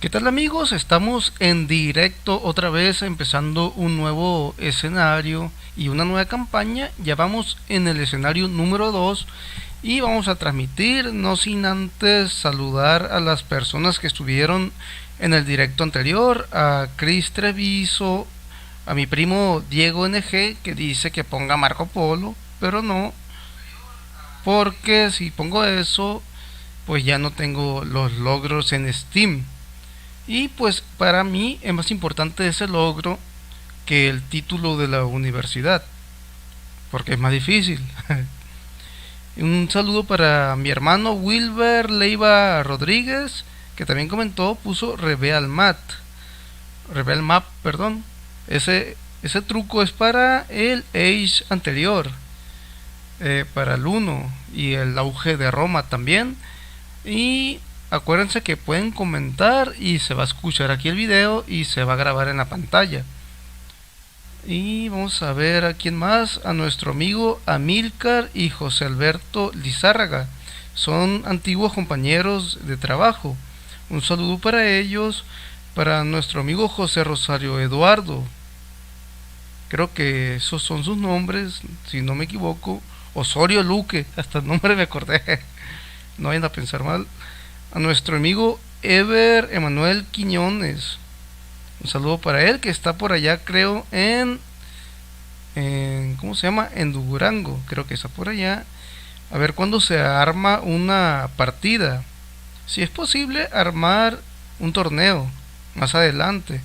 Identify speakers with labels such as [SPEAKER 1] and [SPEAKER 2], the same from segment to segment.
[SPEAKER 1] ¿Qué tal amigos? Estamos en directo otra vez empezando un nuevo escenario y una nueva campaña. Ya vamos en el escenario número 2 y vamos a transmitir, no sin antes saludar a las personas que estuvieron en el directo anterior, a Chris Treviso, a mi primo Diego NG que dice que ponga Marco Polo, pero no, porque si pongo eso pues ya no tengo los logros en Steam. Y pues para mí es más importante ese logro que el título de la universidad, porque es más difícil. Un saludo para mi hermano Wilber Leiva Rodríguez, que también comentó, puso Reveal Map, perdón. Ese truco es para el Age anterior, para el uno y el auge de Roma también. Y acuérdense que pueden comentar y se va a escuchar aquí el video y se va a grabar en la pantalla. Y vamos a ver a quién más, a nuestro amigo Amílcar y José Alberto Lizárraga. Son antiguos compañeros de trabajo. Un saludo para ellos, para nuestro amigo José Rosario Eduardo. Creo que esos son sus nombres, si no me equivoco. Osorio Luque, hasta el nombre me acordé. No vayan a pensar mal. A nuestro amigo Ever Emanuel Quiñones. Un saludo para él que está por allá, creo, en ¿cómo se llama? En Durango, creo que está por allá. A ver cuándo se arma una partida. Si es posible armar un torneo más adelante.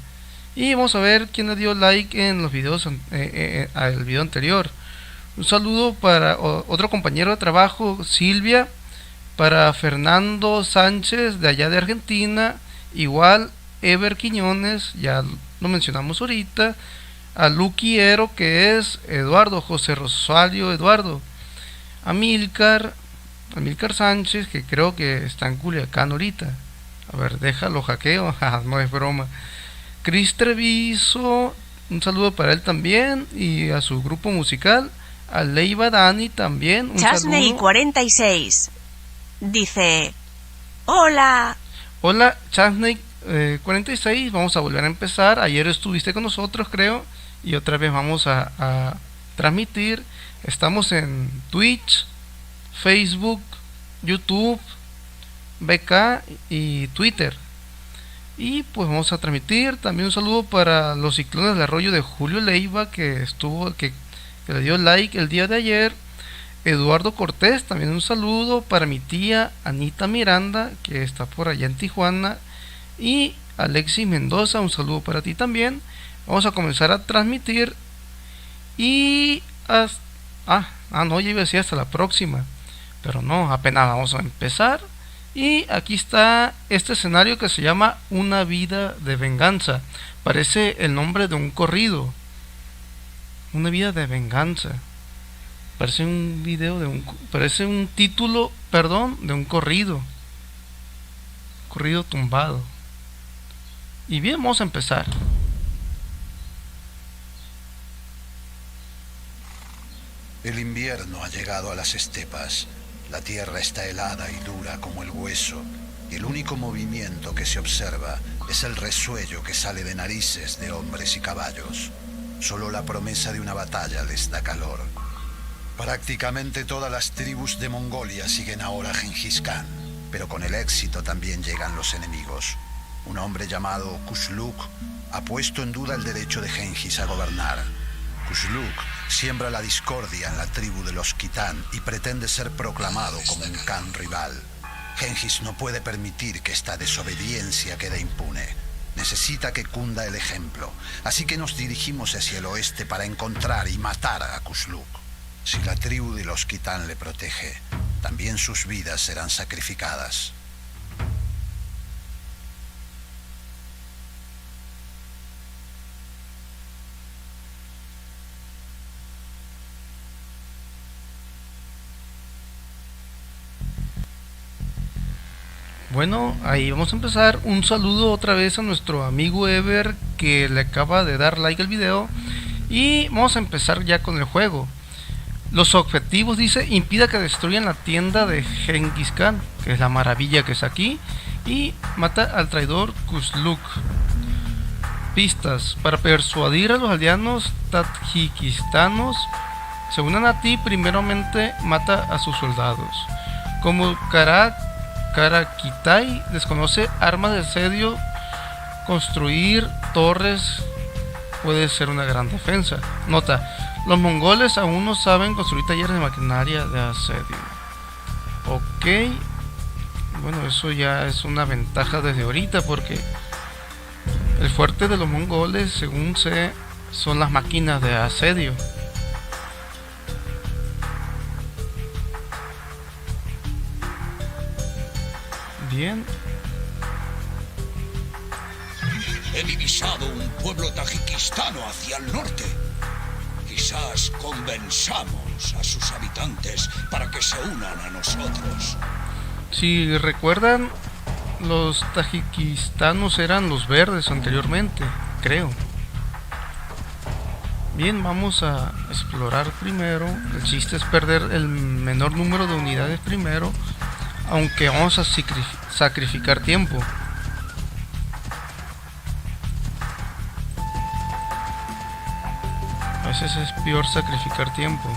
[SPEAKER 1] Y vamos a ver quién le dio like en los videos al video anterior. Un saludo para otro compañero de trabajo, Silvia. Para Fernando Sánchez de allá de Argentina, igual Ever Quiñones, ya lo mencionamos ahorita, a Luquiero que es Eduardo, José Rosario Eduardo, a Milcar Sánchez que creo que está en Culiacán ahorita, a ver, déjalo hackeo, no es broma, Chris Treviso, un saludo para él también y a su grupo musical, a Leiva Dani también, un
[SPEAKER 2] Chasney
[SPEAKER 1] saludo.
[SPEAKER 2] 46 dice: hola.
[SPEAKER 1] Hola, Chasney 46, vamos a volver a empezar. Ayer estuviste con nosotros, creo, y otra vez vamos a transmitir. Estamos en Twitch, Facebook, YouTube, BK y Twitter. Y pues vamos a transmitir. También un saludo para los ciclones del arroyo de Julio Leiva, que le dio like el día de ayer. Eduardo Cortés, también un saludo para mi tía Anita Miranda, que está por allá en Tijuana, y Alexis Mendoza, un saludo para ti también. Vamos a comenzar a transmitir y no, ya iba a decir hasta la próxima, pero no, apenas vamos a empezar. Y aquí está este escenario que se llama Una vida de venganza. Parece el nombre de un corrido. Una vida de venganza. Parece un video parece un título, perdón, de un corrido tumbado. Y bien, vamos a empezar.
[SPEAKER 3] El invierno ha llegado a las estepas. La tierra está helada y dura como el hueso, y el único movimiento que se observa es el resuello que sale de narices de hombres y caballos. Solo la promesa de una batalla les da calor. Prácticamente todas las tribus de Mongolia siguen ahora a Gengis Khan, pero con el éxito también llegan los enemigos. Un hombre llamado Kusluk ha puesto en duda el derecho de Gengis a gobernar. Kusluk siembra la discordia en la tribu de los Kitán y pretende ser proclamado como un Khan rival. Gengis no puede permitir que esta desobediencia quede impune. Necesita que cunda el ejemplo, así que nos dirigimos hacia el oeste para encontrar y matar a Kusluk. Si la tribu de los Kitán le protege, también sus vidas serán sacrificadas.
[SPEAKER 1] Bueno, ahí vamos a empezar. Un saludo otra vez a nuestro amigo Ever que le acaba de dar like al video. Y vamos a empezar ya con el juego. Los objetivos, dice, impida que destruyan la tienda de Genghis Khan, que es la maravilla que es aquí, y mata al traidor Kusluk. Pistas: para persuadir a los aldeanos tajikistanos se unan a ti, primeramente mata a sus soldados. Como Karakitai desconoce armas de asedio, construir torres puede ser una gran defensa. Nota: los mongoles aún no saben construir talleres de maquinaria de asedio. Ok. Bueno, eso ya es una ventaja desde ahorita, porque el fuerte de los mongoles, según sé, son las máquinas de asedio. Bien.
[SPEAKER 4] He divisado un pueblo tajikistano hacia el norte. Quizás convenzamos a sus habitantes para que se unan a nosotros.
[SPEAKER 1] Si recuerdan, los tajikistanos eran los verdes anteriormente, creo. Bien, vamos a explorar primero. El chiste es perder el menor número de unidades primero, aunque vamos a sacrificar tiempo. A veces es peor sacrificar tiempo.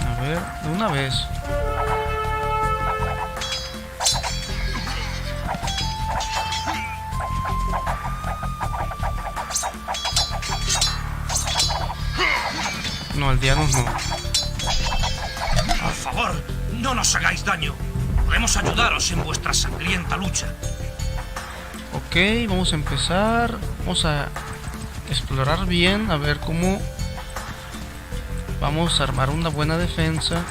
[SPEAKER 1] A ver, de una vez. No, aldeanos no.
[SPEAKER 5] Por favor, no nos hagáis daño. Podemos ayudaros en vuestra sangrienta lucha.
[SPEAKER 1] Ok, vamos a empezar. Vamos a explorar bien, a ver cómo vamos a armar una buena defensa.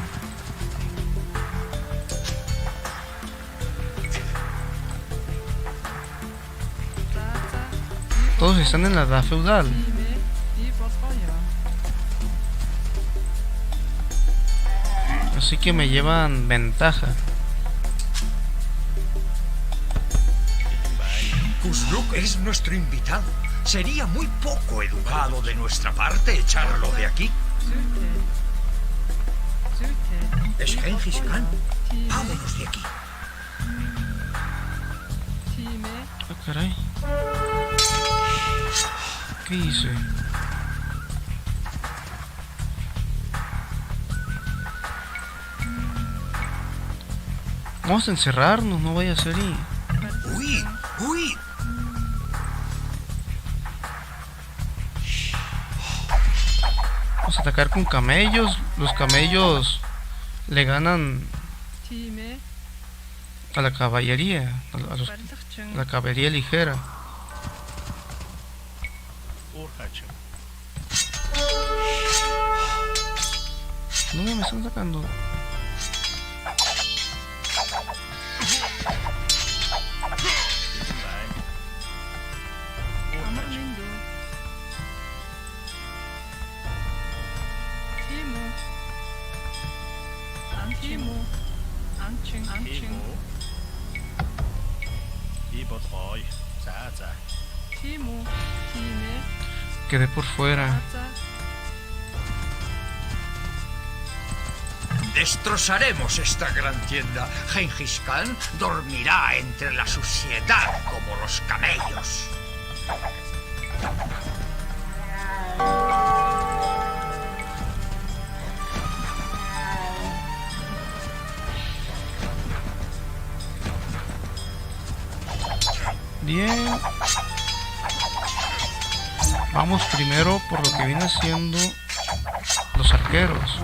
[SPEAKER 1] Todos están en la edad feudal. Así que me llevan ventaja.
[SPEAKER 5] Kusluk es nuestro invitado. Sería muy poco educado de nuestra parte echarlo de aquí. Es Genghis Khan. Vámonos de aquí.
[SPEAKER 1] Ah, caray. ¿Qué hice? Vamos a encerrarnos, no vaya a ser y...
[SPEAKER 5] ¡Huid! ¡Huid!
[SPEAKER 1] Vamos a atacar con camellos. Los camellos le ganan a la caballería, a la caballería ligera. ¿Dónde me están sacando? Quedé por fuera.
[SPEAKER 5] Destrozaremos esta gran tienda. Genghis Khan dormirá entre la suciedad como los camellos.
[SPEAKER 1] Bien. Vamos primero por lo que viene siendo los arqueros.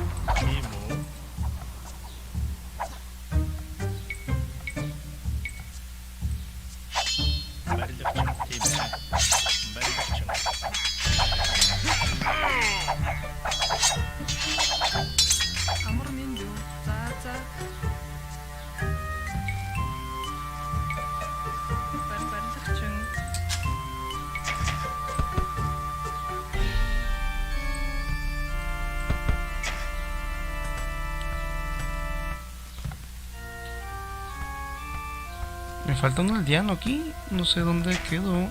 [SPEAKER 1] Me falta un aldeano aquí, no sé dónde quedó.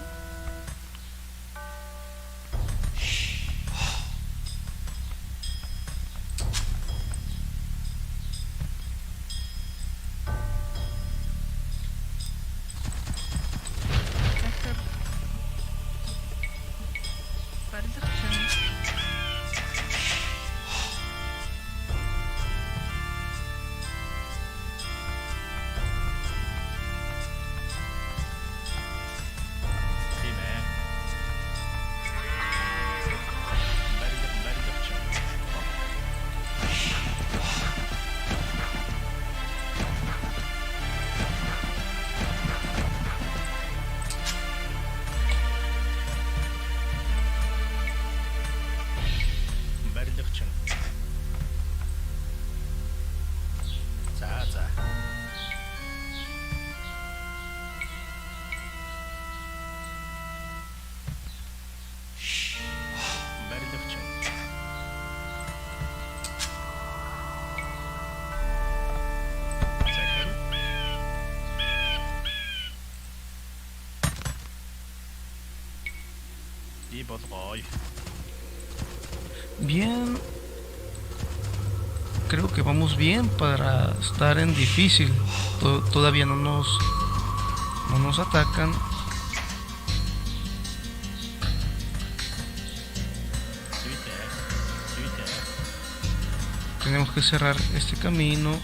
[SPEAKER 1] Bien. Creo que vamos bien para estar en difícil. Todavía no nos atacan. Tenemos que cerrar este camino.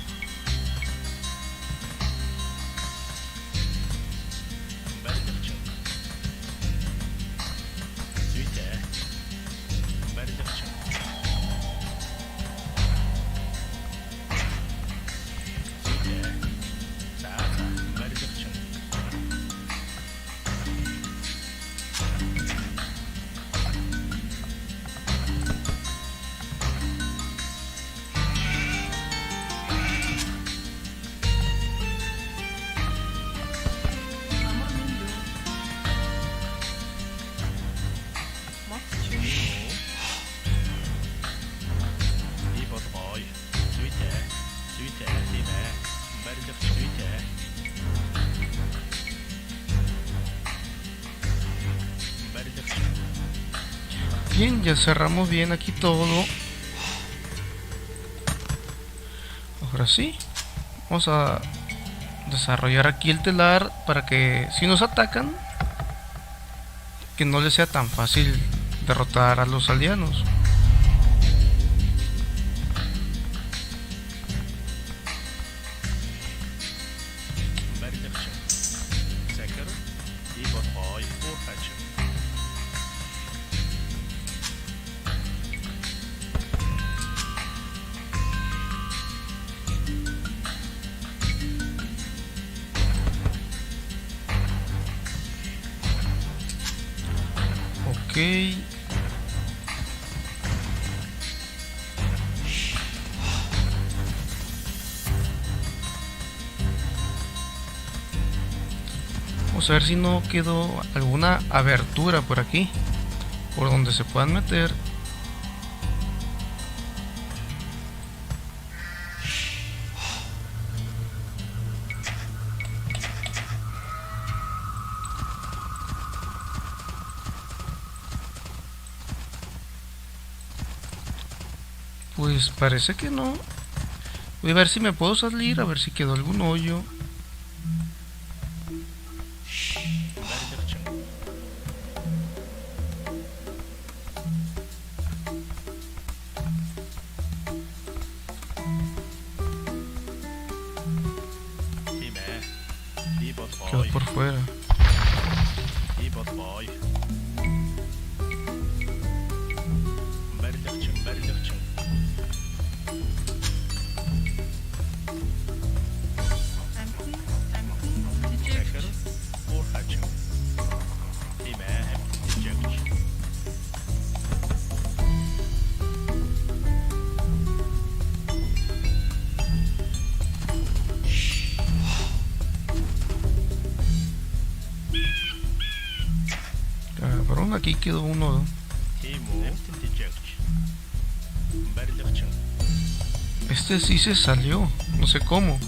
[SPEAKER 1] Bien, ya cerramos bien aquí todo. Ahora sí, vamos a desarrollar aquí el telar para que si nos atacan, que no les sea tan fácil derrotar a los aldeanos. Ok. Vamos a ver si no quedó alguna abertura por aquí, por donde se puedan meter. Pues parece que no. Voy a ver si me puedo salir, a ver si quedó algún hoyo. Quedó por fuera. Cabrón, aquí quedó uno. Este sí se salió, no sé cómo.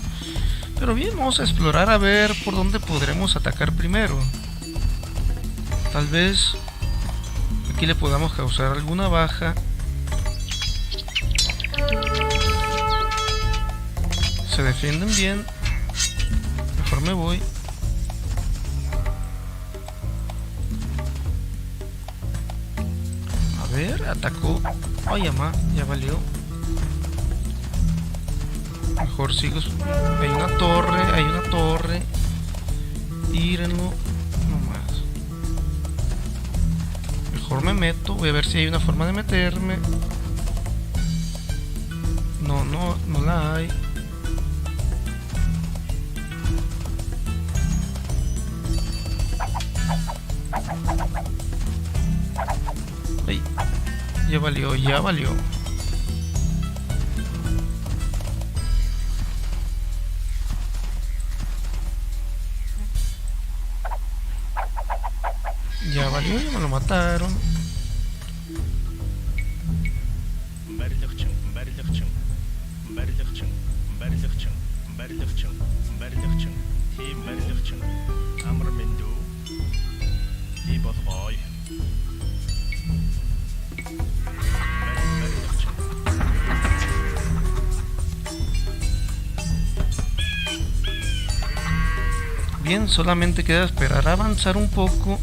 [SPEAKER 1] Pero bien, vamos a explorar a ver por dónde podremos atacar primero. Tal vez aquí le podamos causar alguna baja. Se defienden bien. Mejor me voy. A ver, atacó. Ay, ama, ya valió. Mejor sigo. Hay una torre. Tírenlo. No más. Mejor me meto. Voy a ver si hay una forma de meterme. No la hay. Ay, ya valió. Ya valió, ya me lo mataron. Bien, solamente queda esperar a avanzar un poco.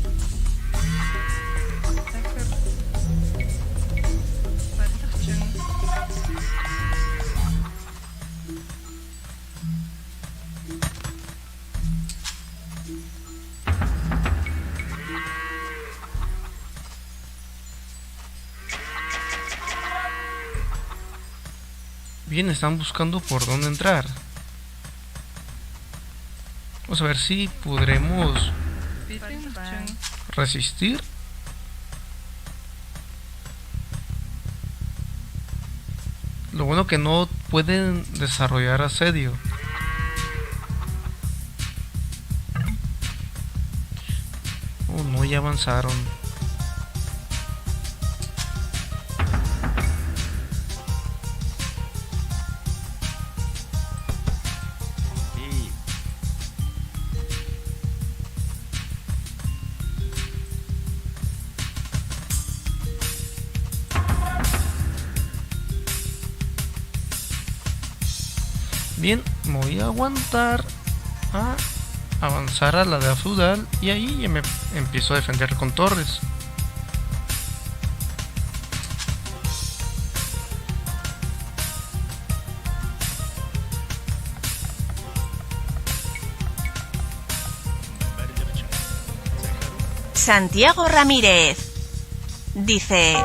[SPEAKER 1] Bien, están buscando por dónde entrar. Vamos a ver si podremos resistir. Lo bueno que no pueden desarrollar asedio. Oh, no, ya avanzaron. Bien, me voy a aguantar a avanzar a la de feudal y ahí ya me empiezo a defender con torres.
[SPEAKER 2] Santiago Ramírez dice: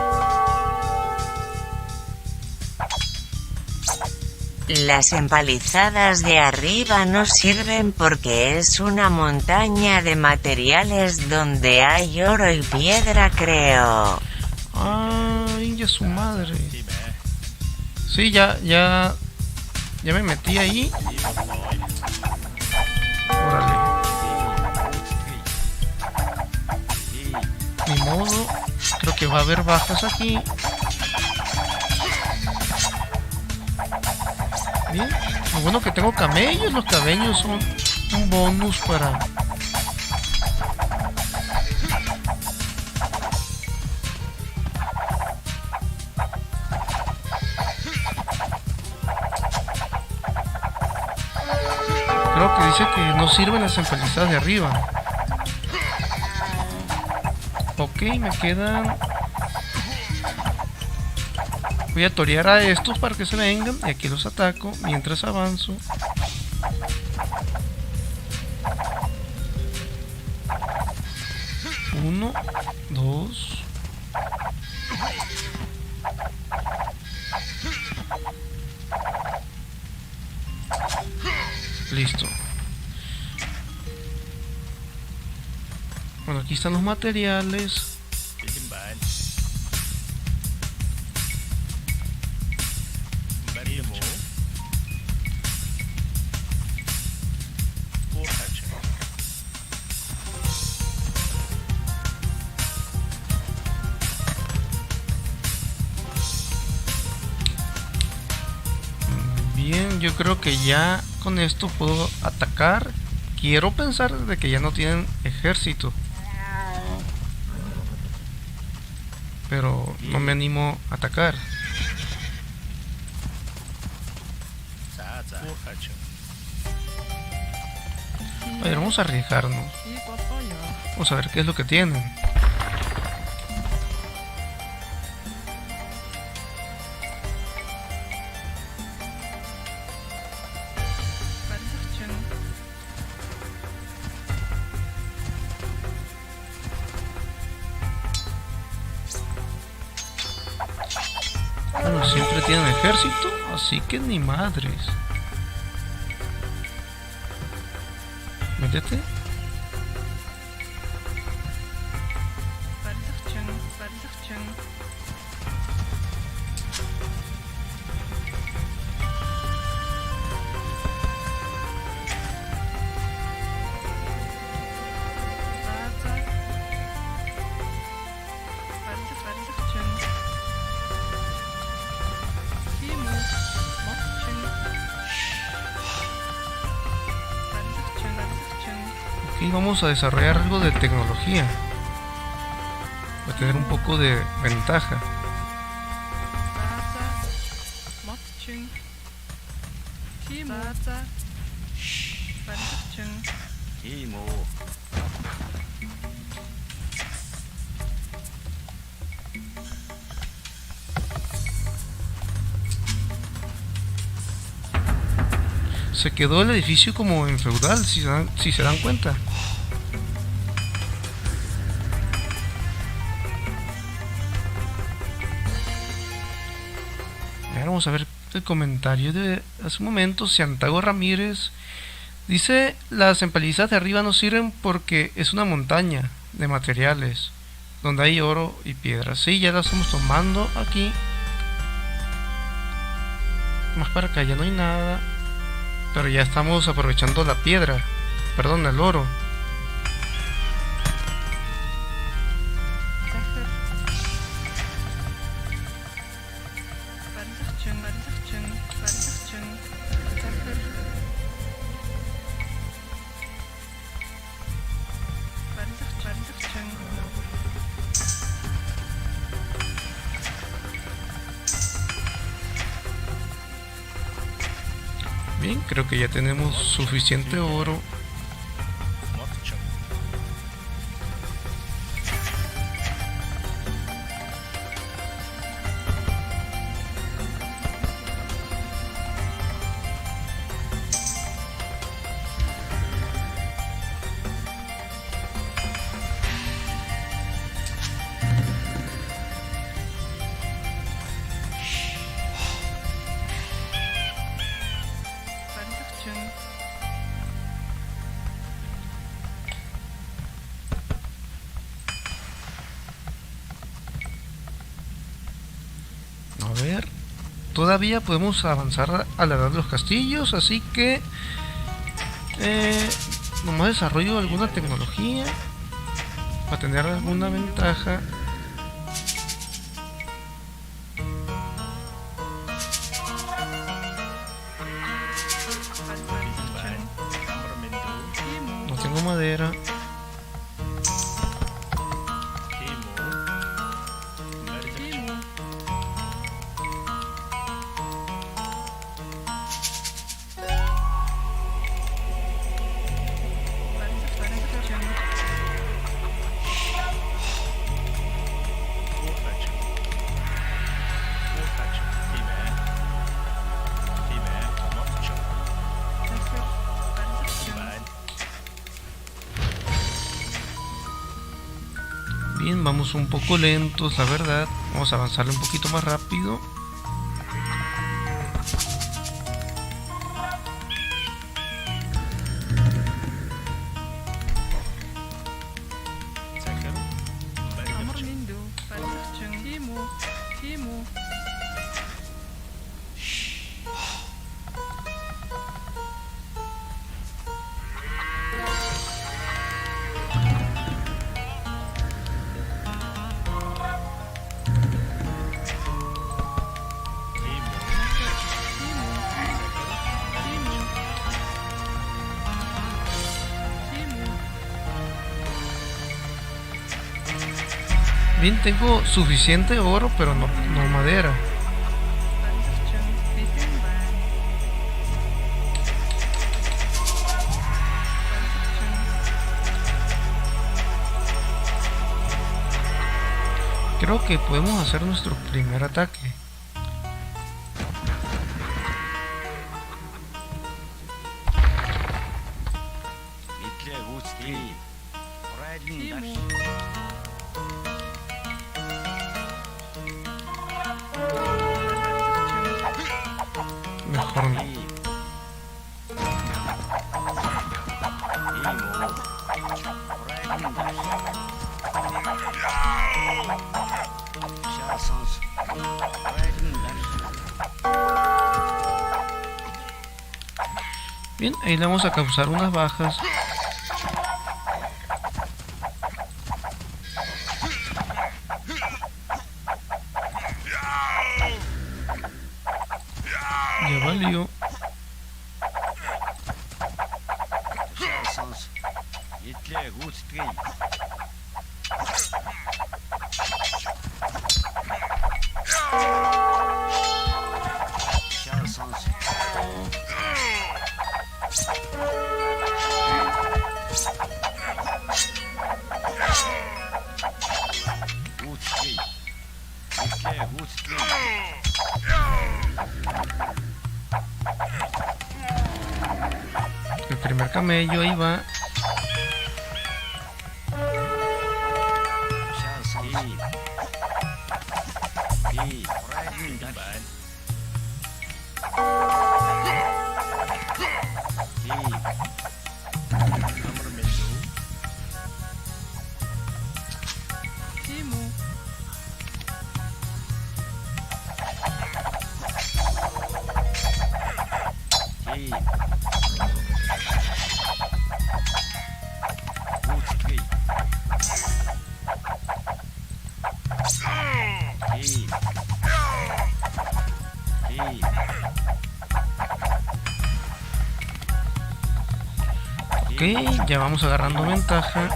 [SPEAKER 2] las empalizadas de arriba no sirven porque es una montaña de materiales donde hay oro y piedra, creo.
[SPEAKER 1] Ay, ya su madre. Sí, ya me metí ahí. Órale. Ni modo. Creo que va a haber bajas aquí. Bien. Lo bueno que tengo camellos. Los camellos son un bonus para... Creo que dice que no sirven las empalizadas de arriba. Ok, me quedan... Voy a torear a estos para que se vengan y aquí los ataco mientras avanzo. Uno, dos. Listo. Bueno, aquí están los materiales. Bien, yo creo que ya con esto puedo atacar. Quiero pensar de que ya no tienen ejército, pero no me animo a atacar. A ver, vamos a arriesgarnos. Vamos a ver qué es lo que tienen. Bueno, siempre tienen ejército, así que ni madres. Métete. Ok, vamos a desarrollar algo de tecnología. La para tener un poco de ventaja. Se quedó el edificio como en feudal, si se dan cuenta. Ahora vamos a ver el comentario de hace un momento. Santiago Ramírez dice: las empalizadas de arriba no sirven porque es una montaña de materiales donde hay oro y piedra. Sí, ya la estamos tomando aquí. Más para acá ya no hay nada, pero ya estamos aprovechando la piedra, perdón, el oro. Bien, creo que ya tenemos suficiente oro. A ver, todavía podemos avanzar a la edad de los castillos, así que nomás desarrollo alguna tecnología para tener alguna ventaja. No tengo madera. Bien, vamos un poco lentos, la verdad. Vamos a avanzarle un poquito más rápido. Bien, tengo suficiente oro, pero no madera. Creo que podemos hacer nuestro primer ataque. Mejor no. Bien, ahí le vamos a causar unas bajas. Ya valió. primer camello, ahí va. Ok, ya vamos agarrando ventaja.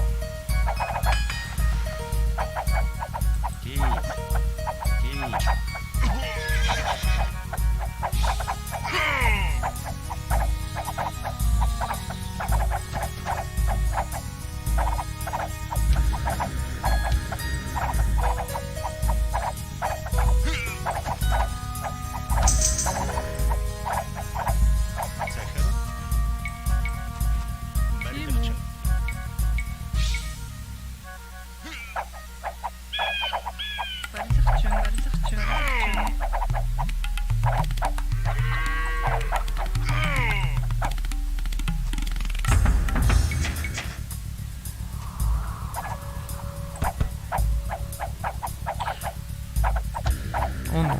[SPEAKER 1] Oh no.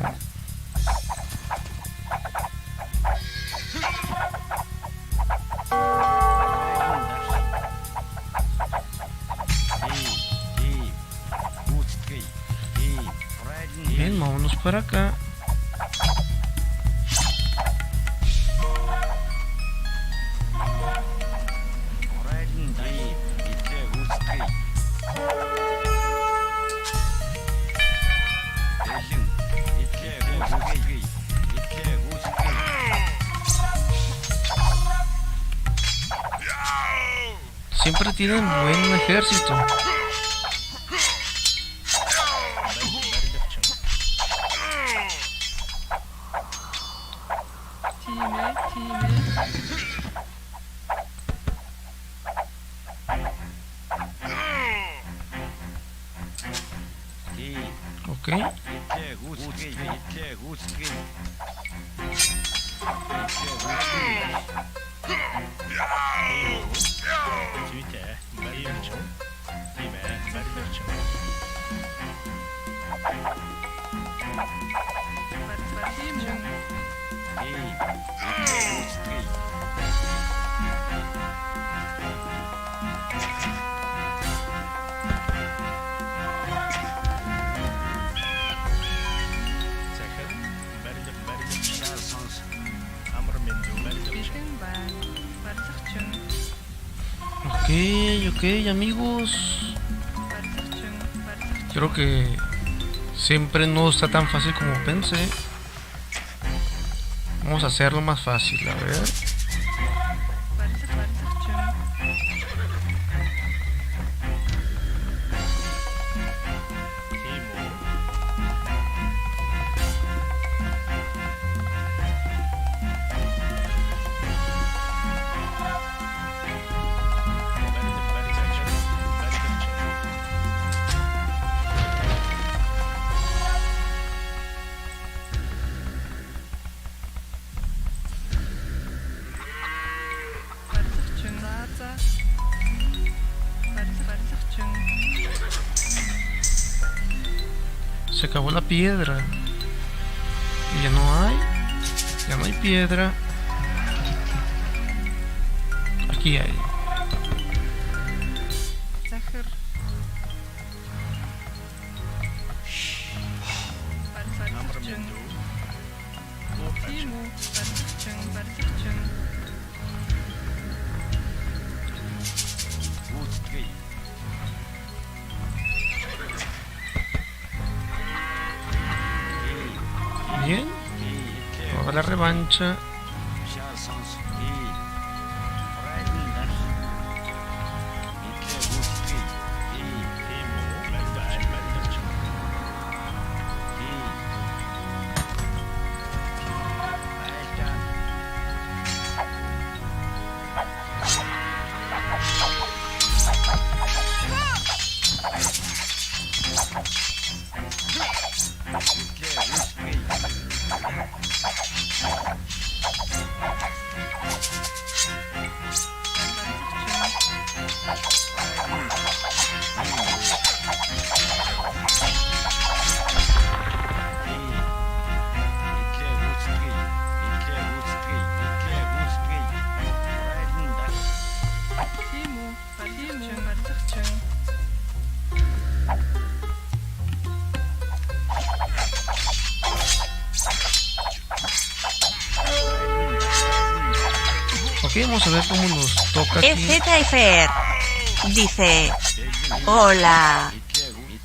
[SPEAKER 1] Bien, vámonos para acá. Siempre tienen buen ejército. Ok. Ok, amigos. Creo que siempre no está tan fácil como pensé. Vamos a hacerlo más fácil, a ver. Se acabó la piedra. Y ya no hay. Ya no hay piedra. Aquí hay. Bien. Ahora la revancha. Ok, vamos a ver cómo nos toca aquí.
[SPEAKER 2] EZFR dice: hola.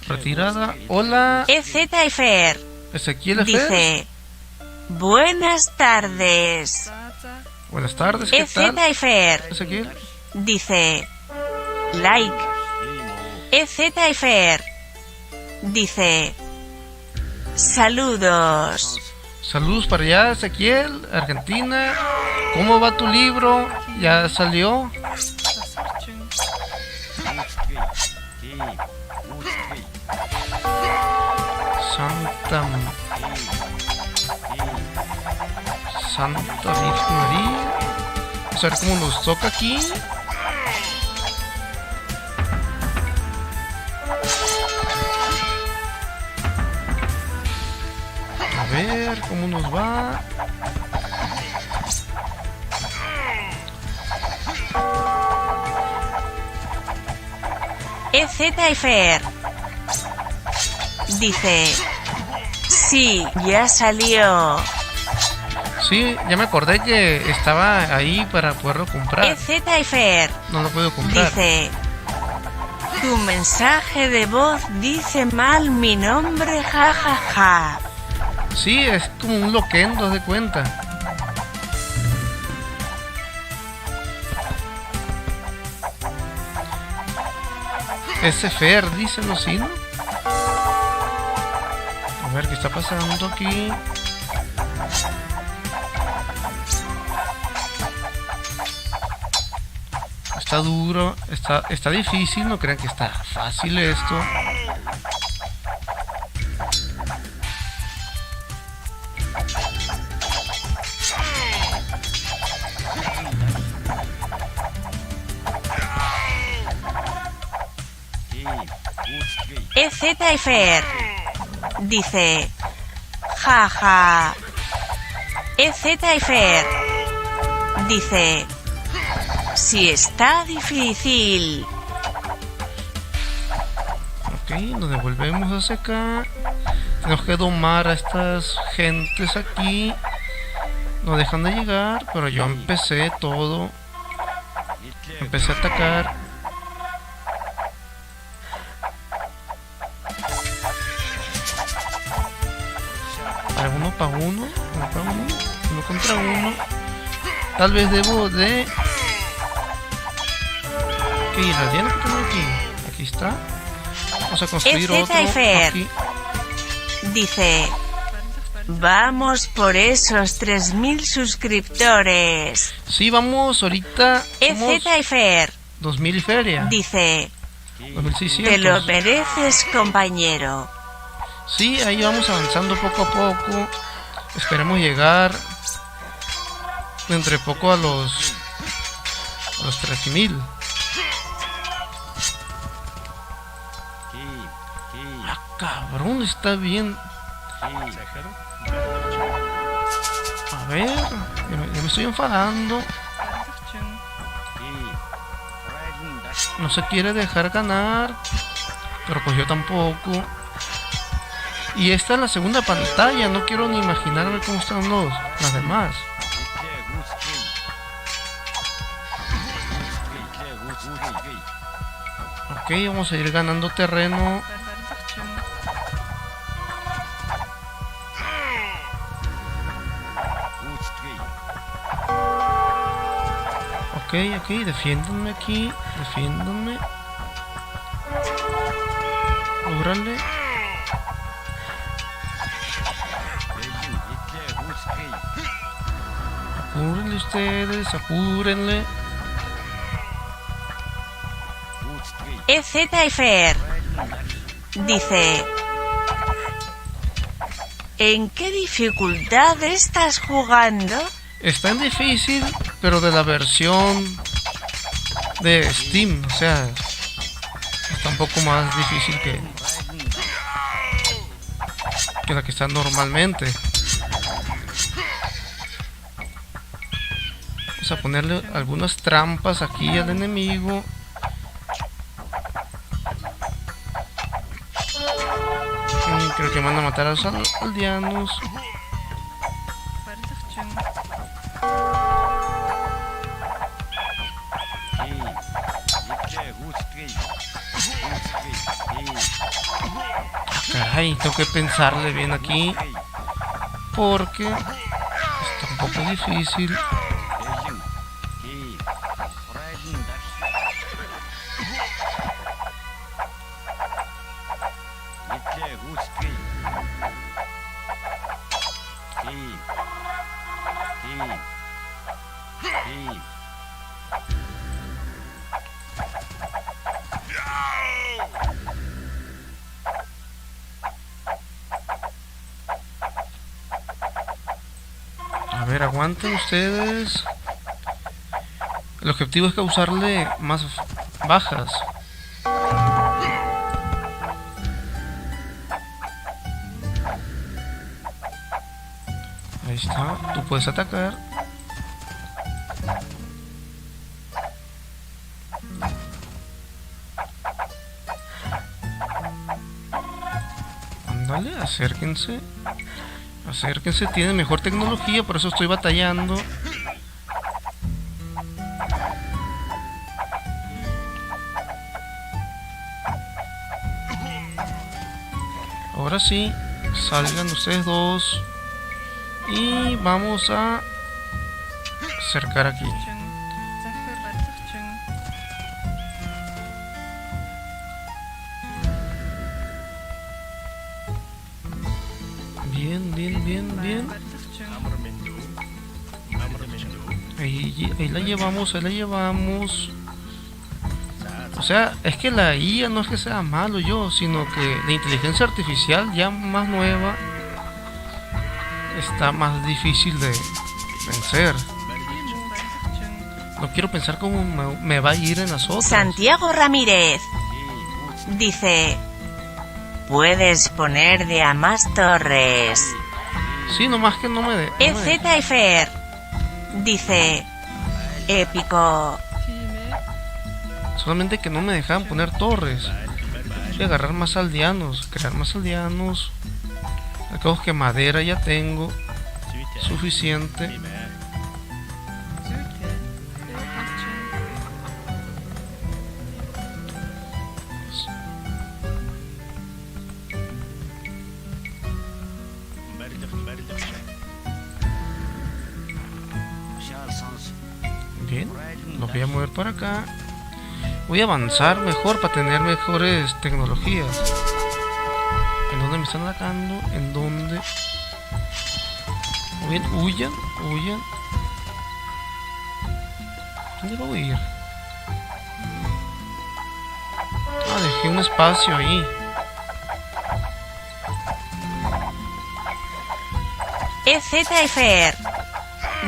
[SPEAKER 1] Retirada. Hola.
[SPEAKER 2] EZFR
[SPEAKER 1] Ezequiel F.
[SPEAKER 2] dice: buenas tardes.
[SPEAKER 1] Buenas tardes, ¿qué tal?
[SPEAKER 2] EZFR
[SPEAKER 1] Ezequiel.
[SPEAKER 2] dice: like. EZFR dice: saludos.
[SPEAKER 1] Saludos para allá, Ezequiel, Argentina. ¿Cómo va tu libro? ¿Ya salió? Santa Virgen María. Vamos a ver cómo nos toca aquí. A ver cómo nos va.
[SPEAKER 2] EZFR dice: sí, ya salió.
[SPEAKER 1] Sí, ya me acordé que estaba ahí para poderlo comprar.
[SPEAKER 2] EZFR
[SPEAKER 1] No lo puedo comprar.
[SPEAKER 2] dice: tu mensaje de voz dice mal mi nombre, jajaja.
[SPEAKER 1] Sí, es como un loquendo, haz de cuenta. SFR, dicen los ¿no? A ver qué está pasando aquí. Está duro, está difícil, no crean que está fácil esto.
[SPEAKER 2] EZFR dice: jaja. EZFR dice: si está difícil.
[SPEAKER 1] Ok, nos devolvemos hacia acá. Tenemos que domar a estas gentes aquí. No dejan de llegar, pero yo empecé todo. Empecé a atacar. Uno para uno, uno contra uno. Tal vez debo de... Ok, la diana que tengo aquí está. Vamos a construir otro aquí.
[SPEAKER 2] Dice: vamos por esos 3000 suscriptores.
[SPEAKER 1] Sí, vamos ahorita.
[SPEAKER 2] EZFR
[SPEAKER 1] 2000 y feria.
[SPEAKER 2] dice:
[SPEAKER 1] 2600.
[SPEAKER 2] te lo mereces, compañero.
[SPEAKER 1] Sí, ahí vamos avanzando poco a poco. Esperemos llegar entre poco a los 3000. Ah, cabrón, está bien. A ver, ya me estoy enfadando. No se quiere dejar ganar, pero pues yo tampoco. Y esta es la segunda pantalla, no quiero ni imaginarme cómo están las demás. Ok, vamos a ir ganando terreno. Ok, defiéndanme aquí, defiéndanme. Lúbrale. Apúrenle ustedes, apúrenle.
[SPEAKER 2] EZFR dice: ¿en qué dificultad estás jugando?
[SPEAKER 1] Está en difícil, pero de la versión de Steam, o sea, está un poco más difícil que la que está normalmente. Vamos a ponerle algunas trampas aquí al enemigo. Creo que van a matar a los aldeanos. Caray, tengo que pensarle bien aquí. Porque está un poco difícil. A ver, aguanten ustedes. El objetivo es causarle más bajas. Ahí está, tú puedes atacar. Ándale, acérquense. Acérquense, tiene mejor tecnología, por eso estoy batallando. Ahora sí, salgan ustedes dos. Y vamos a acercar aquí. Bien, bien, bien, bien. Ahí la llevamos, ahí la llevamos. O sea, es que la IA no es que sea malo yo, sino que la inteligencia artificial ya más nueva está más difícil de vencer. No quiero pensar cómo me va a ir en las otras.
[SPEAKER 2] Santiago Ramírez dice: puedes poner de a más torres.
[SPEAKER 1] Sí, nomás que no me de.
[SPEAKER 2] EZFR dice: épico.
[SPEAKER 1] Solamente que no me dejaban poner torres. Voy a agarrar más aldeanos, crear más aldeanos. Acabo que madera ya tengo suficiente. Bien, los voy a mover para acá. Voy a avanzar mejor para tener mejores tecnologías. ¿En dónde me están atacando? ¿En dónde? Muy bien, huyan, huyan. ¿Dónde voy a ir? Ah, dejé un espacio ahí.
[SPEAKER 2] EZFR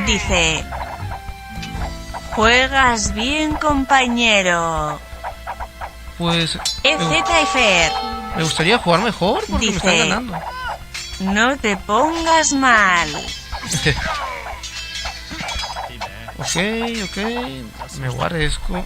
[SPEAKER 2] dice: juegas bien, compañero.
[SPEAKER 1] Pues
[SPEAKER 2] EZFR
[SPEAKER 1] me gustaría jugar mejor porque me
[SPEAKER 2] dice:
[SPEAKER 1] están ganando.
[SPEAKER 2] no te pongas mal.
[SPEAKER 1] Ok, me guarezco.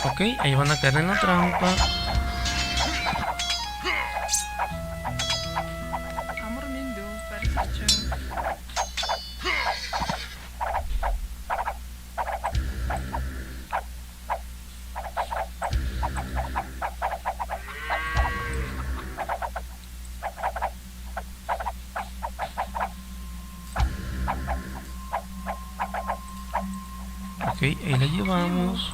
[SPEAKER 1] Ok, ahí van a caer en la trampa. Ok, ahí la llevamos.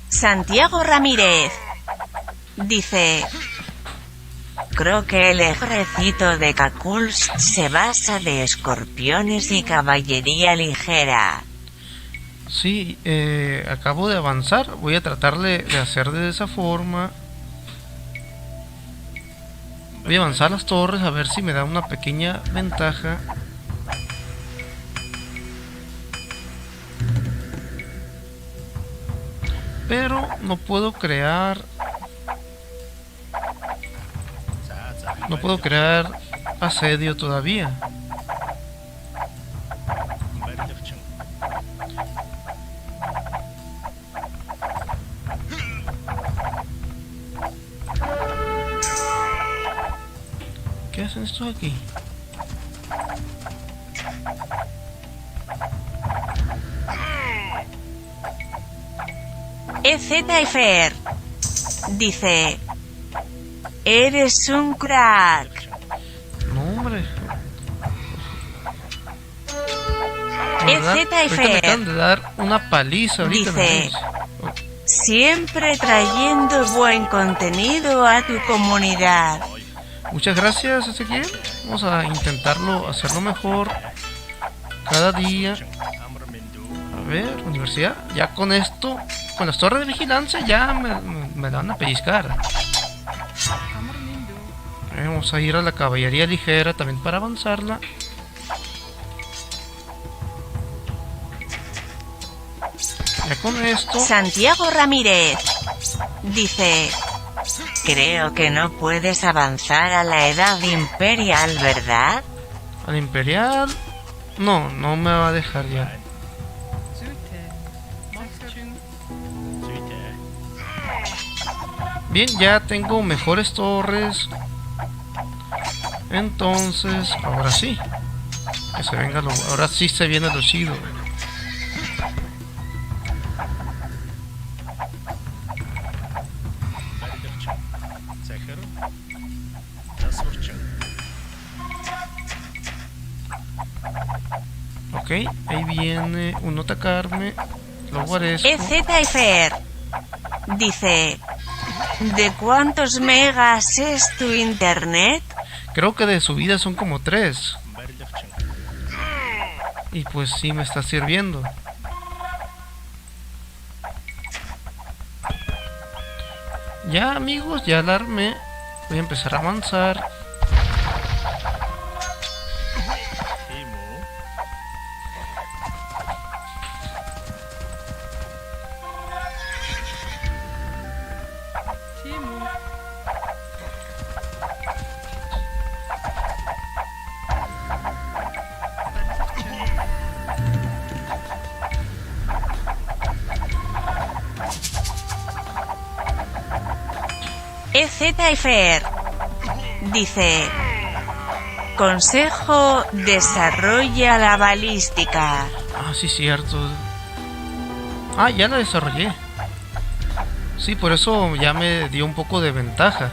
[SPEAKER 2] Santiago Ramírez dice: creo que el ejército de Kakulsk se basa de escorpiones y caballería ligera.
[SPEAKER 1] Sí, acabo de avanzar. Voy a tratar de hacer de esa forma. Voy a avanzar las torres a ver si me da una pequeña ventaja. Pero no puedo crear. No puedo crear asedio todavía. ¿Qué hacen estos aquí?
[SPEAKER 2] EZFR dice: eres un crack.
[SPEAKER 1] No, hombre. Ahorita me acaban de dar una paliza ahorita.
[SPEAKER 2] Dice: siempre trayendo buen contenido a tu comunidad.
[SPEAKER 1] Muchas gracias, Ezequiel. Vamos a intentarlo, hacerlo mejor cada día. A ver, universidad. Ya con esto, con las torres de vigilancia, ya me la van a pellizcar. Vamos a ir a la caballería ligera también para avanzarla. Ya con esto.
[SPEAKER 2] Santiago Ramírez dice: creo que no puedes avanzar a la edad imperial, ¿verdad?
[SPEAKER 1] Al imperial. No, no me va a dejar ya. Bien, ya tengo mejores torres. Entonces, ahora sí. Que se venga ahora sí se viene lo chido. Ok, ahí viene uno a atacarme. Lo guarezco.
[SPEAKER 2] EZFR dice: ¿de cuántos megas es tu internet?
[SPEAKER 1] Creo que de subida son como 3. Y pues sí me está sirviendo. Ya, amigos, ya la armé. Voy a empezar a avanzar.
[SPEAKER 2] EZFR dice: consejo, desarrolla la balística.
[SPEAKER 1] Ah, sí, cierto. Ah, ya la desarrollé. Sí, por eso ya me dio un poco de ventaja.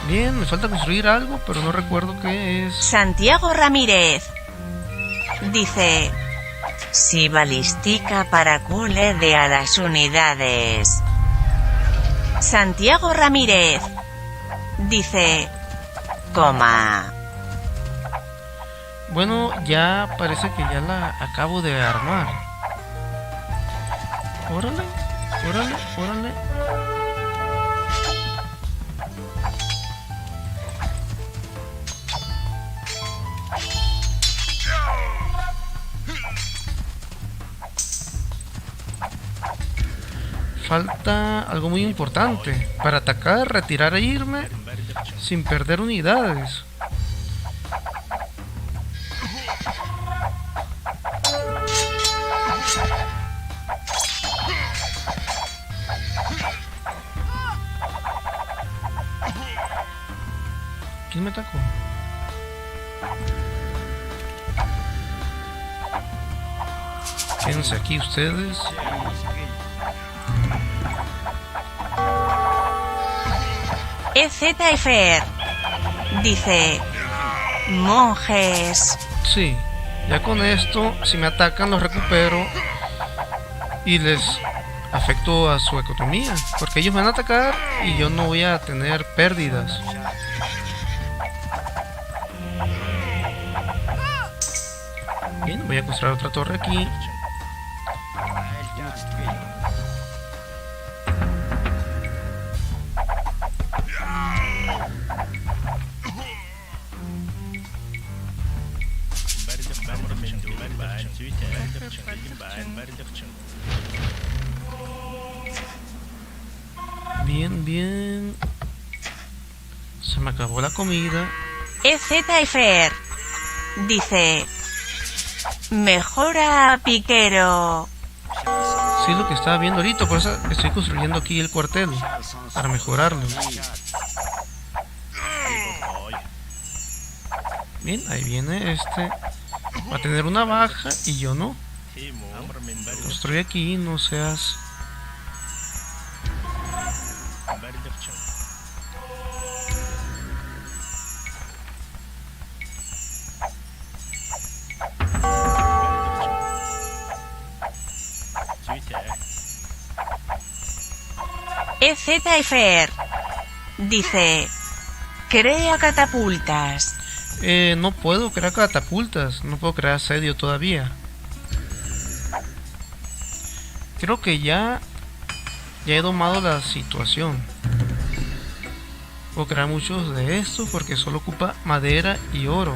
[SPEAKER 1] Bien, me falta construir algo, pero no recuerdo qué es.
[SPEAKER 2] Santiago Ramírez dice: si balística para QLED a las unidades. Santiago Ramírez dice: coma.
[SPEAKER 1] Bueno, ya parece que ya la acabo de armar. Órale, órale, órale. Falta algo muy importante. Para atacar, retirar e irme sin perder unidades. ¿Quién me atacó? Quédense aquí ustedes.
[SPEAKER 2] EZFR dice: monjes.
[SPEAKER 1] Sí, ya con esto, si me atacan los recupero y les afecto a su economía, porque ellos me van a atacar y yo no voy a tener pérdidas. Bien, voy a construir otra torre aquí. Bien, bien. Se me acabó la comida.
[SPEAKER 2] EZFR dice: mejora a piquero.
[SPEAKER 1] Sí, lo que estaba viendo ahorita, por eso estoy construyendo aquí el cuartel, para mejorarlo. Bien, ahí viene este. Va a tener una baja y yo no. Construye aquí, no seas...
[SPEAKER 2] EZFR dice: crea catapultas.
[SPEAKER 1] No puedo crear catapultas, no puedo crear asedio todavía. Creo que ya he domado la situación. Puedo crear muchos de estos porque solo ocupa madera y oro.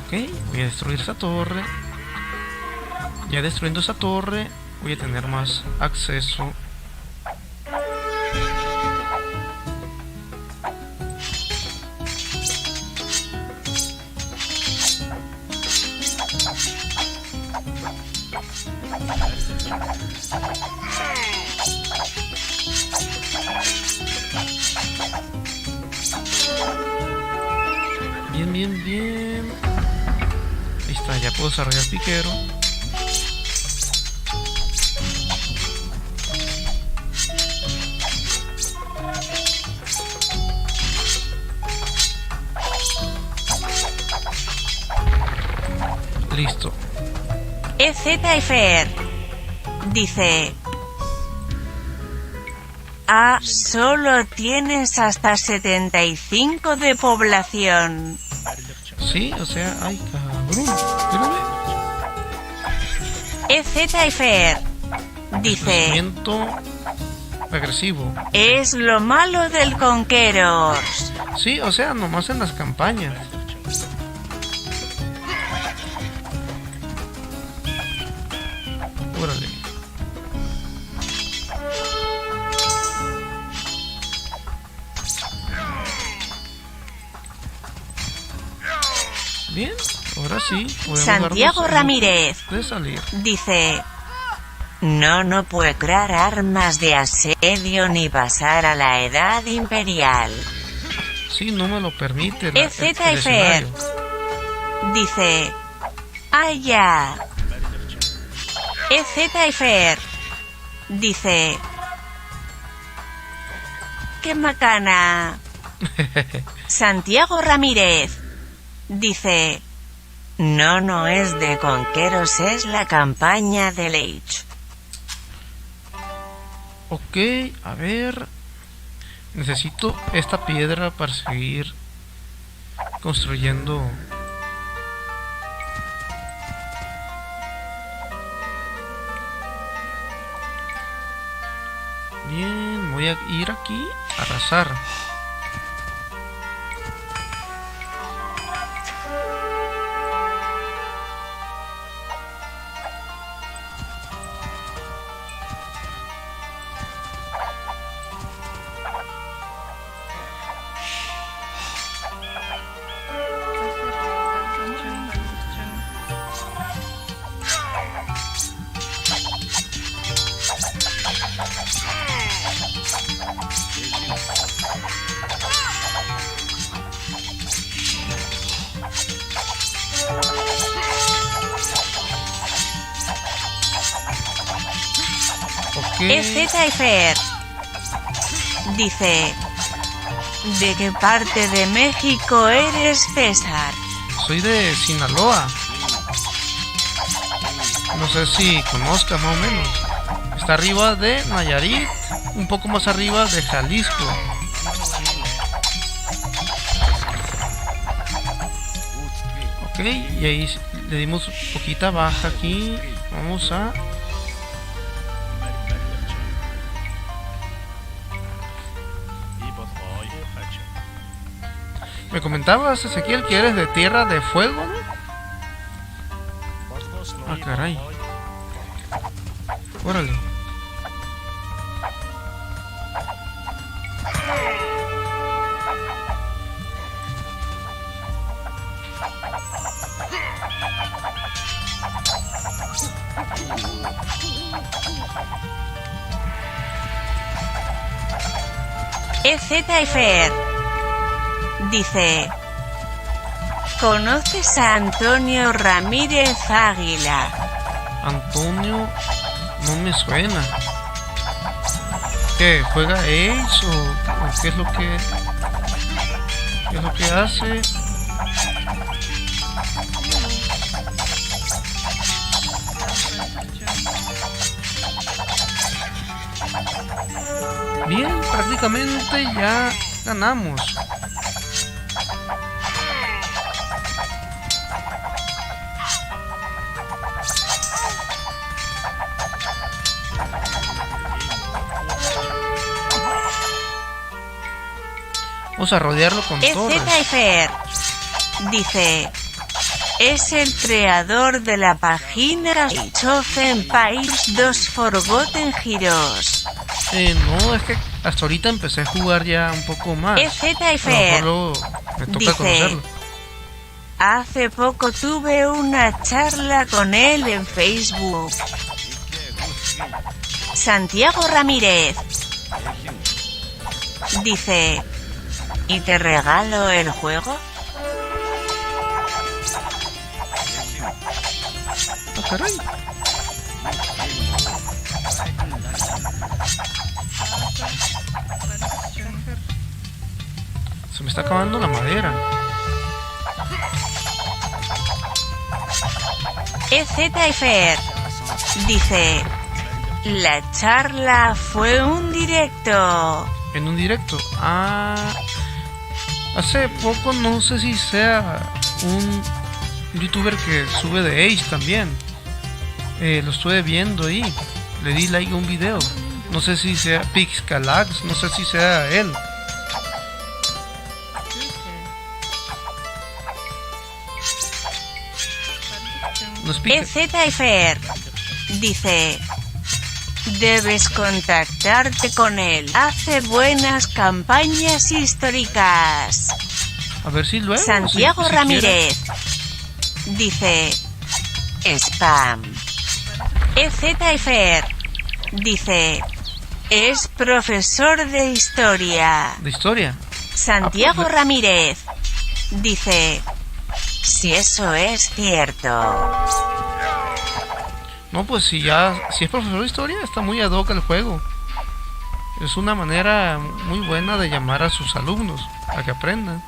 [SPEAKER 1] Ok, voy a destruir esa torre. Ya destruyendo esa torre voy a tener más acceso. Bien, bien, bien. Ahí está, ya puedo desarrollar piquero. Listo.
[SPEAKER 2] EZFR dice: ah, solo tienes hasta 75 de población.
[SPEAKER 1] Sí, o sea, ay cabrón. Espérame.
[SPEAKER 2] EZFR dice:
[SPEAKER 1] Movimiento agresivo.
[SPEAKER 2] es lo malo del Conquerors.
[SPEAKER 1] Sí, o sea, nomás en las campañas. Órale. Bien, ahora sí. podemos
[SPEAKER 2] Santiago
[SPEAKER 1] darnos
[SPEAKER 2] Ramírez
[SPEAKER 1] de salir.
[SPEAKER 2] dice: no puede crear armas de asedio ni pasar a la edad imperial.
[SPEAKER 1] Sí, no me lo permite. el
[SPEAKER 2] EZFR
[SPEAKER 1] escenario.
[SPEAKER 2] dice: ya. EZFR dice: qué macana. Santiago Ramírez dice: no es de Conqueros, es la campaña del Age.
[SPEAKER 1] Ok, a ver. Necesito esta piedra para seguir construyendo. Bien, voy a ir aquí a arrasar. Ok.
[SPEAKER 2] EZFR dice: ¿de qué parte de México eres, César?
[SPEAKER 1] Soy de Sinaloa. No sé si conozcas más o menos. Está arriba de Nayarit, un poco más arriba de Jalisco. Ok, y ahí le dimos poquita baja aquí. Vamos a... Me comentabas, Ezequiel, que eres de Tierra de Fuego, ¿no? Ah, caray. Órale.
[SPEAKER 2] EZFR dice: ¿conoces a Antonio Ramírez Águila?
[SPEAKER 1] Antonio no me suena. ¿Qué? ¿Juega Age o qué es lo que hace? Bien, prácticamente ya ganamos. Vamos a rodearlo con torres.
[SPEAKER 2] EZFR dice: es el creador de la página Age of Empires 2 Forgotten Heroes.
[SPEAKER 1] No, es que hasta ahorita empecé a jugar ya un poco más.
[SPEAKER 2] EZFR
[SPEAKER 1] me toca
[SPEAKER 2] dice:
[SPEAKER 1] conocerlo.
[SPEAKER 2] hace poco tuve una charla con él en Facebook. Santiago Ramírez dice: ¿y te regalo el juego?
[SPEAKER 1] Ah, caray. Se me está acabando la madera.
[SPEAKER 2] EZFR dice: la charla fue un directo.
[SPEAKER 1] En un directo. Hace poco, no sé si sea un youtuber que sube de Age también. Lo estuve viendo ahí. Le di like a un video. No sé si sea Pixcalax, no sé si sea él. No es
[SPEAKER 2] EZFR dice: debes contactarte con él. Hace buenas campañas históricas.
[SPEAKER 1] A ver si luego.
[SPEAKER 2] Santiago
[SPEAKER 1] si
[SPEAKER 2] Ramírez dice: spam. EZFR dice: es profesor de historia.
[SPEAKER 1] ¿De historia?
[SPEAKER 2] Santiago
[SPEAKER 1] pues,
[SPEAKER 2] Ramírez dice: si eso es cierto.
[SPEAKER 1] No, pues si es profesor de historia, está muy ad hoc el juego. Es una manera muy buena de llamar a sus alumnos a que aprendan.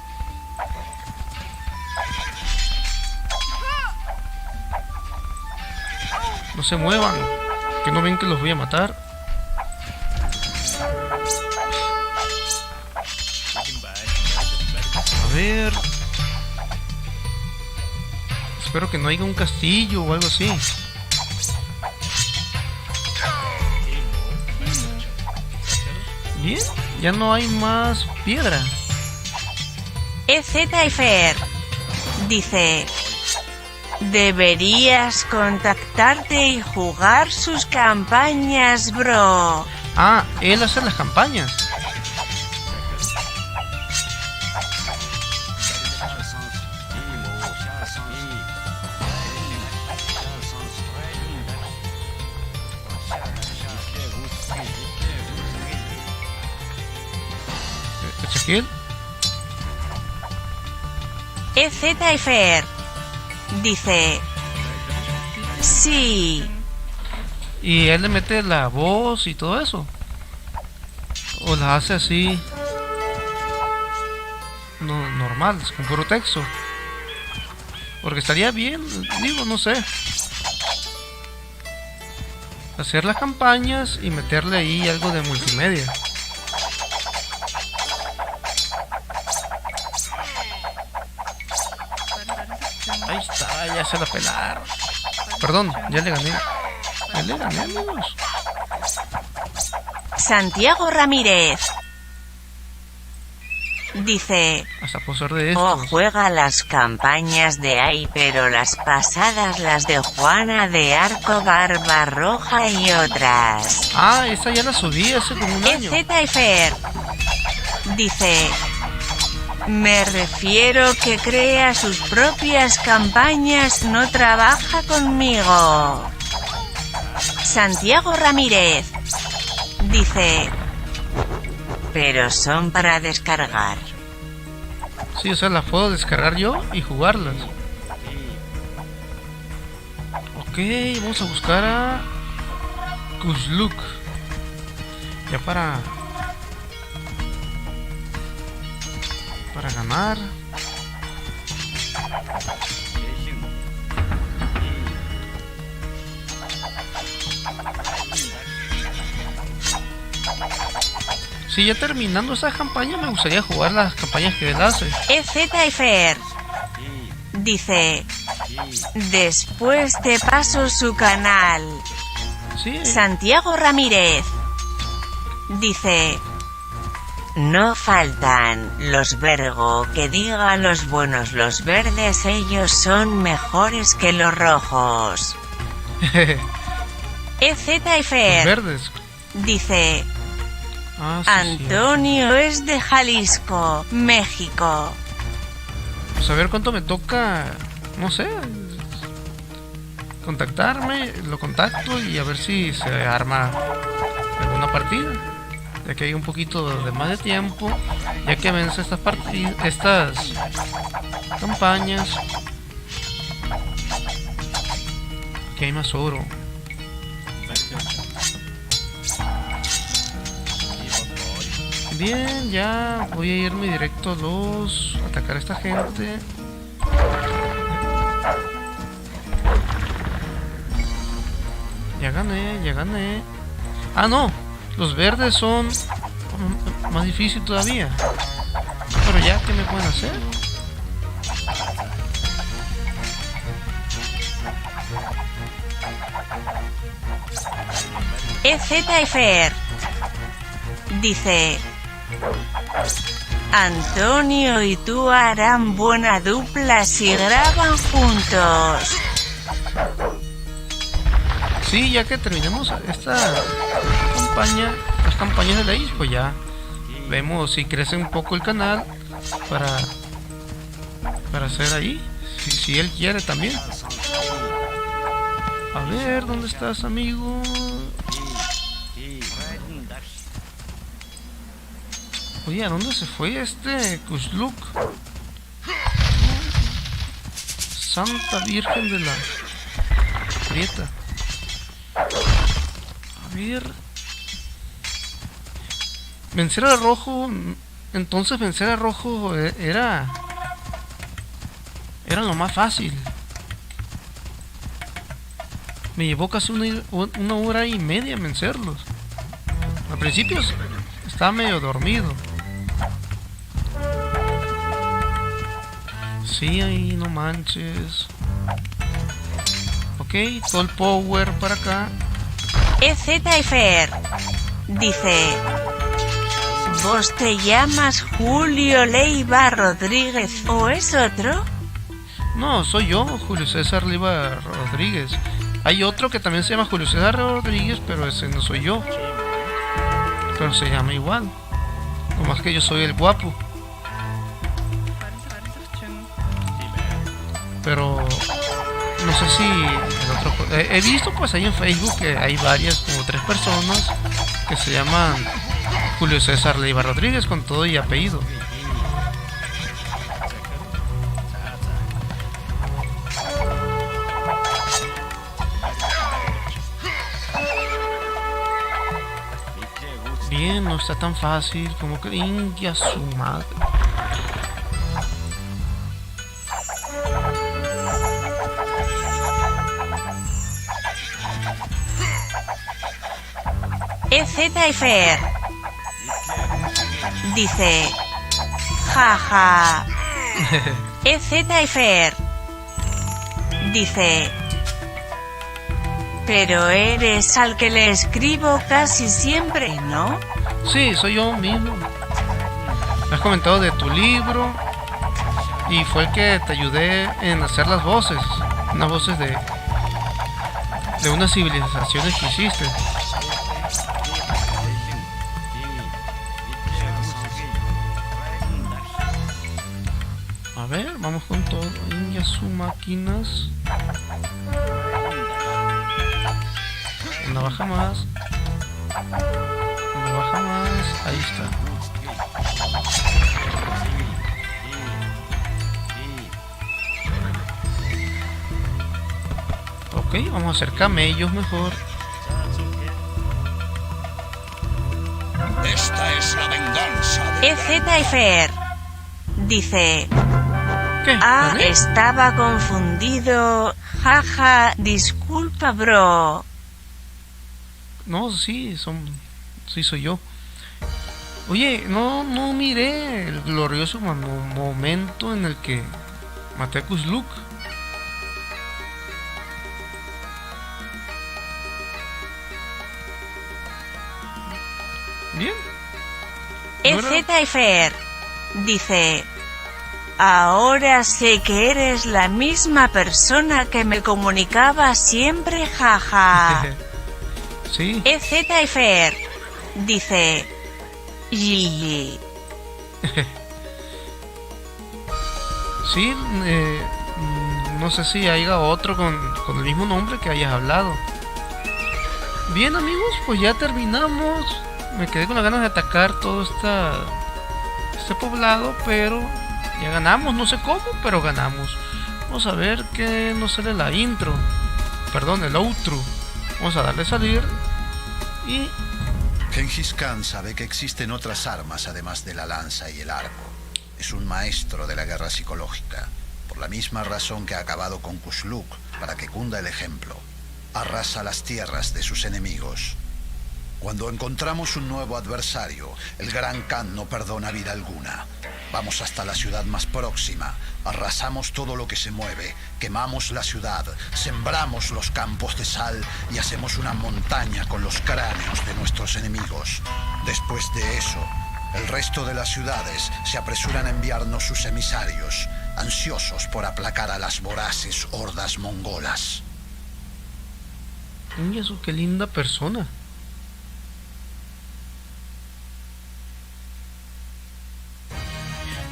[SPEAKER 1] No se muevan, que no ven que los voy a matar. A ver. Espero que no haya un castillo o algo así. Bien, ya no hay más piedra.
[SPEAKER 2] EZFR dice: deberías contactarte y jugar sus campañas, bro.
[SPEAKER 1] Él hace las campañas. Ezequiel.
[SPEAKER 2] EZFR dice: sí.
[SPEAKER 1] Y él le mete la voz y todo eso. O la hace así. No, normal, con puro texto. Porque estaría bien, digo, no sé. Hacer las campañas y meterle ahí algo de multimedia. Ahí está, ya se la pelaron. Perdón, ya le gané. Ya le gané, amigos.
[SPEAKER 2] Santiago Ramírez dice:
[SPEAKER 1] Hasta posar de esto.
[SPEAKER 2] juega las campañas de ahí, pero las pasadas, las de Juana de Arco, Barba Roja y otras.
[SPEAKER 1] Esa ya la subí hace como un año.
[SPEAKER 2] EZFR dice: me refiero que crea sus propias campañas, no trabaja conmigo. Santiago Ramírez dice: pero son para descargar.
[SPEAKER 1] Sí, o sea, las puedo descargar yo y jugarlas. Ok, vamos a buscar a Kuzluk. Ya para ganar. Si ya terminando esa campaña me gustaría jugar las campañas que él hace.
[SPEAKER 2] EZFR dice: después te paso su canal.
[SPEAKER 1] Sí,
[SPEAKER 2] Santiago Ramírez dice: no faltan los Vergo que diga los buenos, los verdes ellos son mejores que los rojos. EZFR
[SPEAKER 1] verdes.
[SPEAKER 2] dice:
[SPEAKER 1] Ah, sí,
[SPEAKER 2] Antonio es de Jalisco, México.
[SPEAKER 1] Pues a ver cuánto me toca, no sé, contactarme, lo contacto y a ver si se arma alguna partida. Ya que hay un poquito de más de tiempo, ya que vence estas partidas, estas campañas. Aquí hay más oro. Bien, ya voy a irme directo a atacar a esta gente. Ya gané. Ah, no, los verdes son más difícil todavía. Pero ya, ¿qué me pueden hacer?
[SPEAKER 2] EZFR dice: Antonio y tú harán buena dupla si graban juntos.
[SPEAKER 1] Sí, ya que terminemos esta campaña, las campañas de ley, pues ya vemos si crece un poco el canal para hacer ahí, si él quiere también. A ver, ¿dónde estás, amigo? Oye, ¿a dónde se fue este Kuzluk? Santa Virgen de la Prieta. A ver. Vencer al rojo. Entonces vencer al rojo era lo más fácil. Me llevó casi una hora y media vencerlos. Al principio estaba medio dormido. Sí, ahí no manches. Ok, todo el power para acá.
[SPEAKER 2] EZFR dice: ¿vos te llamas Julio Leiva Rodríguez o es otro?
[SPEAKER 1] No, soy yo, Julio César Leiva Rodríguez. Hay otro que también se llama Julio César Rodríguez, pero ese no soy yo. Pero se llama igual. Nomás que yo soy el guapo. Pero no sé si el otro... he visto pues ahí en Facebook que hay varias, como 3 personas que se llaman Julio César Leiva Rodríguez con todo y apellido. Bien, no está tan fácil como que India su madre.
[SPEAKER 2] EZFR dice: jaja. EZFR dice: pero eres al que le escribo casi siempre, ¿no?
[SPEAKER 1] Sí, soy yo mismo. Me has comentado de tu libro y fue el que te ayudé en hacer las voces. Unas voces de unas civilizaciones que hiciste. A ver, vamos con todo. Inyasu máquinas. Una baja más. Una baja más. Ahí está. Ok, vamos a hacer camellos mejor.
[SPEAKER 4] Esta es la venganza de...
[SPEAKER 2] EZFR dice:
[SPEAKER 1] ¿Qué?
[SPEAKER 2] Ah,
[SPEAKER 1] ¿Vale?
[SPEAKER 2] estaba confundido. Jaja, disculpa, bro.
[SPEAKER 1] No, sí, sí soy yo. Oye, no miré el glorioso momento en el que maté a Kusluk. Bien.
[SPEAKER 2] EZFR dice: ahora sé que eres la misma persona que me comunicaba siempre, jaja.
[SPEAKER 1] Sí,
[SPEAKER 2] EZFR dice: Gigi.
[SPEAKER 1] sí, no sé si haya otro con el mismo nombre que hayas hablado. Bien, amigos, pues ya terminamos. Me quedé con las ganas de atacar todo este poblado, pero ya ganamos, no sé cómo, pero ganamos. Vamos a ver que nos sale la intro. Perdón, el outro. Vamos a darle a salir. Y
[SPEAKER 3] Gengis Khan sabe que existen otras armas además de la lanza y el arco. Es un maestro de la guerra psicológica. Por la misma razón que ha acabado con Kusluk, para que cunda el ejemplo. Arrasa las tierras de sus enemigos. Cuando encontramos un nuevo adversario, el Gran Khan no perdona vida alguna. Vamos hasta la ciudad más próxima, arrasamos todo lo que se mueve, quemamos la ciudad, sembramos los campos de sal y hacemos una montaña con los cráneos de nuestros enemigos. Después de eso, el resto de las ciudades se apresuran a enviarnos sus emisarios, ansiosos por aplacar a las voraces hordas mongolas.
[SPEAKER 1] uy, eso, qué linda persona.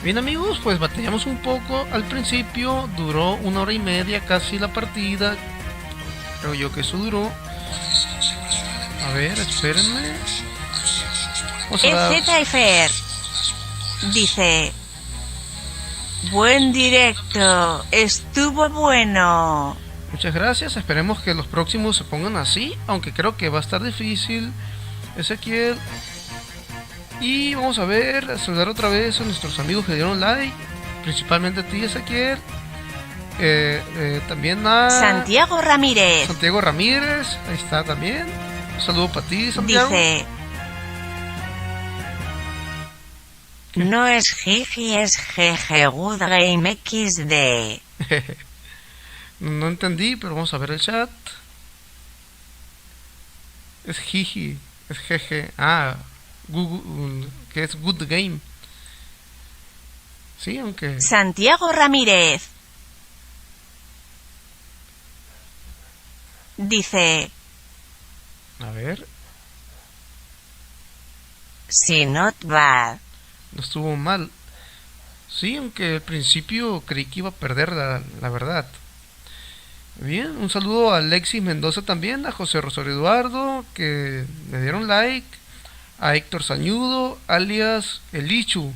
[SPEAKER 1] Bien, amigos, pues batallamos un poco al principio, duró 1 hora y media casi la partida. Creo yo que eso duró. A ver, espérenme. Vamos a dar...
[SPEAKER 2] EZFR dice: buen directo, estuvo bueno.
[SPEAKER 1] Muchas gracias, esperemos que los próximos se pongan así, aunque creo que va a estar difícil, Ezequiel. Y vamos a ver, a saludar otra vez a nuestros amigos que dieron like, principalmente a ti, Ezequiel. También a
[SPEAKER 2] Santiago Ramírez
[SPEAKER 1] Santiago Ramírez, ahí está también. Un saludo para ti, Santiago.
[SPEAKER 2] dice: no es Gigi, es GG Good Game XD.
[SPEAKER 1] No entendí, pero vamos a ver el chat. Es Jiji, es GG. Ah, Google, que es Good Game. Sí, aunque...
[SPEAKER 2] Santiago Ramírez dice:
[SPEAKER 1] A ver,
[SPEAKER 2] si not bad.
[SPEAKER 1] no estuvo mal. Sí, aunque al principio creí que iba a perder la verdad. Bien, un saludo a Alexis Mendoza también, a José Rosario Eduardo, que le dieron like, a Héctor Sañudo, alias Elichu,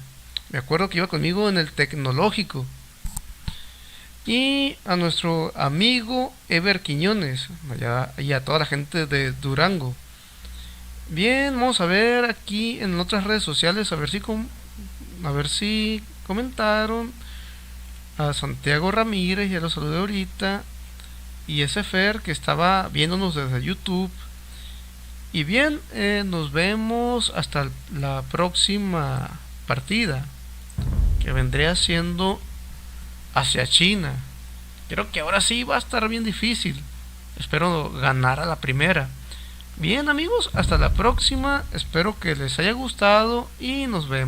[SPEAKER 1] me acuerdo que iba conmigo en el tecnológico, y a nuestro amigo Ever Quiñones, y a toda la gente de Durango. Bien, vamos a ver aquí en otras redes sociales, a ver si comentaron. A Santiago Ramírez, ya lo saludé ahorita, y ese Fer que estaba viéndonos desde YouTube. Y bien, nos vemos hasta la próxima partida, que vendría siendo hacia China. Creo que ahora sí va a estar bien difícil. Espero ganar a la primera. Bien, amigos, hasta la próxima. Espero que les haya gustado y nos vemos.